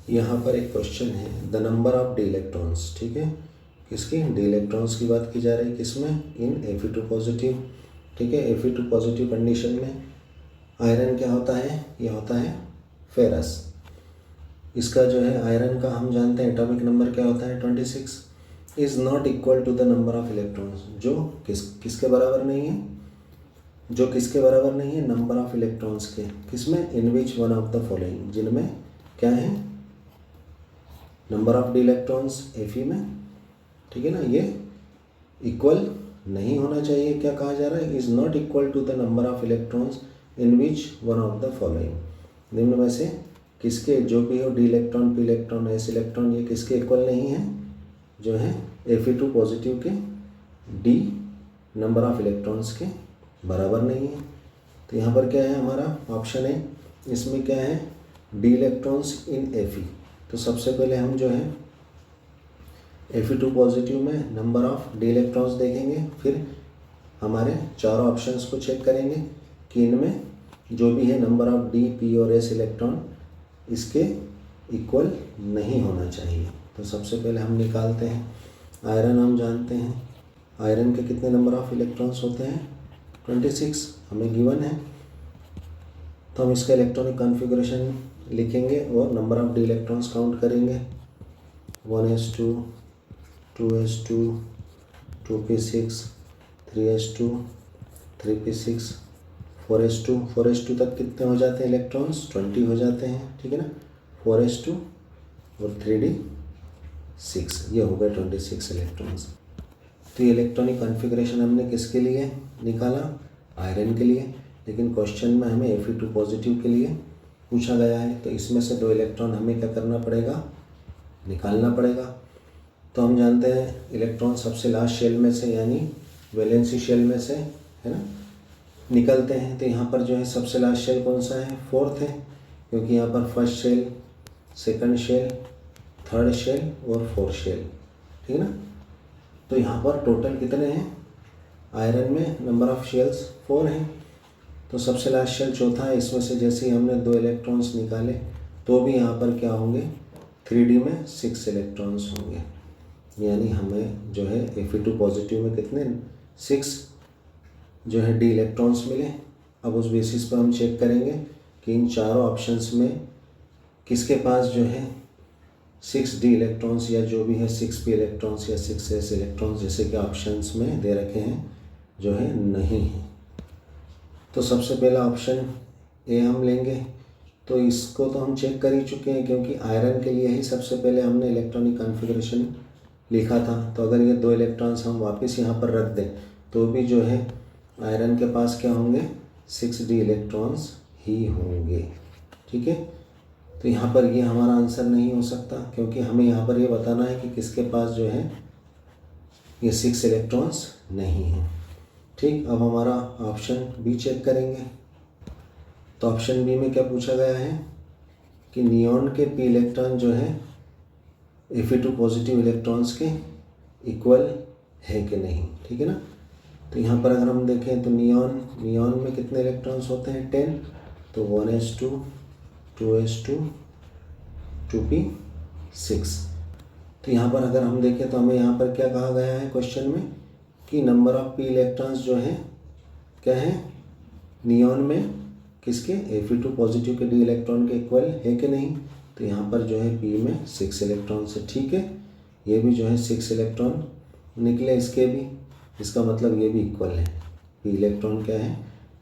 यहाँ पर एक क्वेश्चन है, the number of d electrons, ठीक है, किसकी, डी इलेक्ट्रॉन्स की बात की जा रही है, किसमें, इन Fe2 पॉजिटिव, ठीक है। Fe2 पॉजिटिव कंडीशन में आयरन क्या होता है, ये होता है फेरस। इसका जो है आयरन का हम जानते हैं एटॉमिक नंबर क्या होता है 26, is not equal to the number of electrons, जो किसके बराबर नहीं है, जो किसके बराबर नहीं है, नंबर ऑफ इलेक्ट्रॉन्स के, किसमें, in which one of the following, जिनमें क्या है, number of d electrons Fe में, ठीक है ना, ये इक्वल नहीं होना चाहिए। क्या कहा जा रहा है, is not equal to the number of electrons in which one of the following, निम्न में से किसके, जो भी हो D electron, P electron, S electron, ये किसके इक्वल नहीं है, जो है Fe2 पॉजिटिव के डी नंबर ऑफ इलेक्ट्रॉन्स के बराबर नहीं है। तो यहाँ पर क्या है, हमारा ऑप्शन है, इसमें क्या है, डी इलेक्ट्रॉन्स इन Fe। तो सबसे पहले हम जो है Fe2 पॉजिटिव में नंबर ऑफ डी इलेक्ट्रॉन्स देखेंगे, फिर हमारे चारों ऑप्शंस को चेक करेंगे कि इनमें जो भी है नंबर ऑफ डी, पी और एस इलेक्ट्रॉन इसके इक्वल नहीं होना चाहिए। तो सबसे पहले हम निकालते हैं, आयरन हम जानते हैं, आयरन के कितने नंबर ऑफ इलेक्ट्रॉन्स होते हैं 26 हमें गिवन है। तो हम इसका इलेक्ट्रॉनिक कॉन्फ़िगरेशन लिखेंगे और number of d electrons count करेंगे, 1s2, 2s2, 2p6, 3s2, 3p6, 4s2 तक कितने हो जाते हैं इलेक्ट्रॉन्स, 20 हो जाते हैं, ठीक है ना, 4s2 और 3d6, ये हो गए 26 इलेक्ट्रॉन्स। तो ये इलेक्ट्रॉनिक कॉन्फ़िगरेशन हमने किसके लिए निकाला, आयरन के लिए, लेकिन क्वेश्चन में हमें Fe2 पॉजिटिव के लिए पूछा गया है। तो इसमें से 2 इलेक्ट्रॉन हमें क्या करना पड़ेगा, निकालना पड़ेगा। तो हम जानते हैं इलेक्ट्रॉन सबसे लास्ट शेल में से, यानी वैलेंसी शेल में से, है ना, निकलते हैं। तो यहाँ पर जो है सबसे लास्ट शेल कौन सा है, 4th है, क्योंकि यहाँ पर first shell, second shell, third shell और 4th शेल, ठीक है ना। तो यहाँ पर टोटल कितने हैं, आयरन में नंबर ऑफ शेल्स 4 हैं। तो सबसे लास्ट शेल चौथा है, इसमें से जैसे ही हमने 2 इलेक्ट्रॉन्स निकाले तो भी यहाँ पर क्या होंगे, 3d में 6 इलेक्ट्रॉन्स होंगे, यानी हमें जो है Fe2 पॉजिटिव में कितने, 6 जो है डी इलेक्ट्रॉन्स मिले। अब उस बेसिस पर हम चेक करेंगे कि इन चारों ऑप्शंस में किसके पास जो है 6 डी इलेक्ट्रॉन्स या जो भी है 6p इलेक्ट्रॉन्स या 6s इलेक्ट्रॉन्स, जैसे कि ऑप्शंस में दे रखे हैं, जो है नहीं है। तो सबसे पहला ऑप्शन ए हम लेंगे। तो इसको तो हम चेक कर ही चुके हैं, क्योंकि आयरन के लिए ही सबसे पहले हमने इलेक्ट्रॉनिक कॉन्फ़िगरेशन लिखा था। तो अगर ये 2 इलेक्ट्रॉन्स हम वापस यहाँ पर रख दें तो भी जो है आयरन के पास क्या होंगे, 6d इलेक्ट्रॉन्स ही होंगे, ठीक है। तो यहाँ पर ये हमारा आंसर नहीं हो सकता, क्योंकि हमें यहाँ पर ये बताना है कि किसके पास जो है ये 6 इलेक्ट्रॉन्स नहीं हैं, ठीक। अब हमारा ऑप्शन बी चेक करेंगे। तो ऑप्शन बी में क्या पूछा गया है कि नियॉन के p इलेक्ट्रॉन जो है Fe2 पॉजिटिव इलेक्ट्रॉन्स के इक्वल है कि नहीं, ठीक है ना। तो यहाँ पर अगर हम देखें तो नियॉन में कितने इलेक्ट्रॉन्स होते हैं, 10। तो 1s2, 2s2, 2p6। तो यहाँ पर अगर हम देखें तो हमें यहाँ पर क्या कहा गया है क्वेश्चन में कि नंबर ऑफ p इलेक्ट्रॉन्स जो है क्या है, नियॉन में किसके, Fe2 पॉजिटिव के डी इलेक्ट्रॉन के इक्वल है कि नहीं। तो यहाँ पर जो है p में 6 इलेक्ट्रॉन्स है, ठीक है। ये भी जो है 6 इलेक्ट्रॉन निकले इसके भी, इसका मतलब ये भी इक्वल है, p इलेक्ट्रॉन क्या है,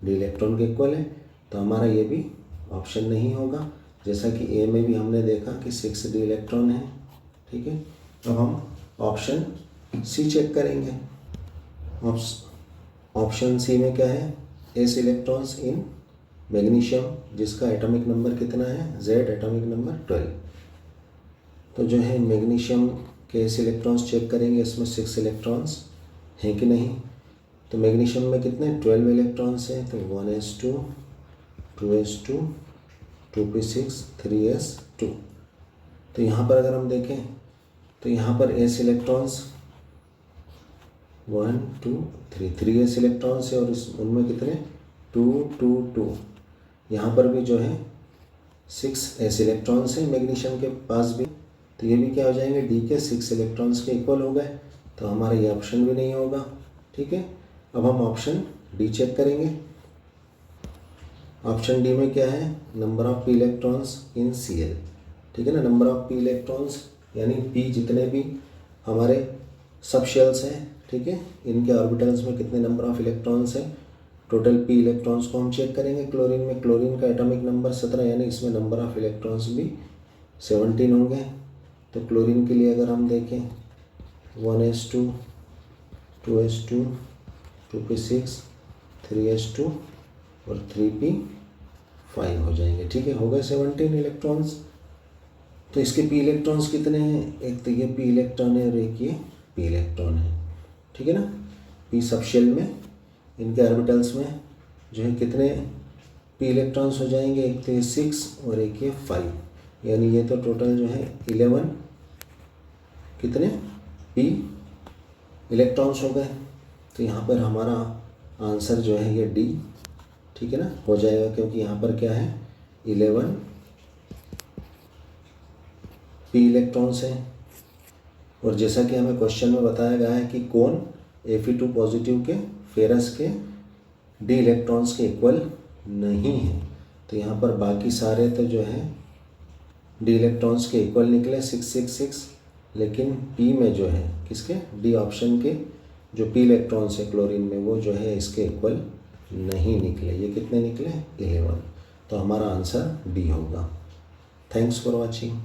डी इलेक्ट्रॉन के इक्वल है। तो हमारा ये भी ऑप्शन नहीं होगा, जैसा कि ए में भी हमने देखा कि 6 डी इलेक्ट्रॉन है, ठीक है। अब हम ऑप्शन सी चेक करेंगे। ऑप्शन सी में क्या है, एस इलेक्ट्रॉन्स इन मैग्नीशियम, जिसका एटॉमिक नंबर कितना है, Z एटॉमिक नंबर 12। तो जो है मैग्नीशियम के एस इलेक्ट्रॉन्स चेक करेंगे, इसमें 6 इलेक्ट्रॉन्स हैं कि नहीं। तो मैग्नीशियम में कितने, 12 इलेक्ट्रॉन्स हैं। तो 1s2, 2s2, 2p6, 3s2। तो यहाँ पर अगर हम देखें तो यहाँ पर एस इलेक्ट्रॉन्स 1 2 3 3s इलेक्ट्रॉन्स है, और उनमें कितने 2 2 2। यहाँ पर भी जो है 6 s इलेक्ट्रॉन्स हैं मैग्नीशियम के पास भी, तो ये भी क्या हो जाएंगे, डी के 6 इलेक्ट्रॉन्स के इक्वल हो गए, तो हमारा ये ऑप्शन भी नहीं होगा। ठीक है, अब हम ऑप्शन डी चेक करेंगे। ऑप्शन डी में क्या है, number of P electrons in Cl। ठीक है ना, नंबर ऑफ पी इलेक्ट्रॉन्स यानी पी जितने भी हमारे सब शेल्स हैं, ठीक है, इनके ऑर्बिटल्स में कितने नंबर ऑफ इलेक्ट्रॉन्स हैं, टोटल पी इलेक्ट्रॉन्स को हम चेक करेंगे। क्लोरीन में, क्लोरीन का एटॉमिक नंबर 17 यानी इसमें नंबर ऑफ इलेक्ट्रॉन्स भी 17 होंगे। तो क्लोरीन के लिए अगर हम देखें 1s2 2s2 2p6 3s2 और 3p5 हो जाएंगे। ठीक है, हो गए 17 इलेक्ट्रॉन्स। तो इसके पी इलेक्ट्रॉन्स कितने हैं, एक तो ये पी इलेक्ट्रॉन है और एक ये पी इलेक्ट्रॉन है। ठीक है ना, पी सब शेल में इनके ऑर्बिटल्स में जो है कितने पी इलेक्ट्रॉन्स हो जाएंगे, एक तो ये 6 और एक ये 5, यानी ये तो टोटल जो है 11 कितने पी इलेक्ट्रॉन्स हो गए। तो यहाँ पर हमारा आंसर जो है ये डी, ठीक है ना, हो जाएगा, क्योंकि यहाँ पर क्या है 11 पी इलेक्ट्रॉन्स हैं। और जैसा कि हमें क्वेश्चन में बताया गया है कि कौन Fe2 पॉजिटिव के फेरस के डी इलेक्ट्रॉन्स के इक्वल नहीं है, तो यहाँ पर बाकी सारे तो जो है डी इलेक्ट्रॉन्स के इक्वल निकले 666, लेकिन पी में जो है किसके, डी ऑप्शन के जो पी इलेक्ट्रॉन्स है क्लोरीन में वो जो है इसके इक्वल नहीं निकले। ये कितने निकले 11, तो हमारा आंसर डी होगा। Thanks for watching.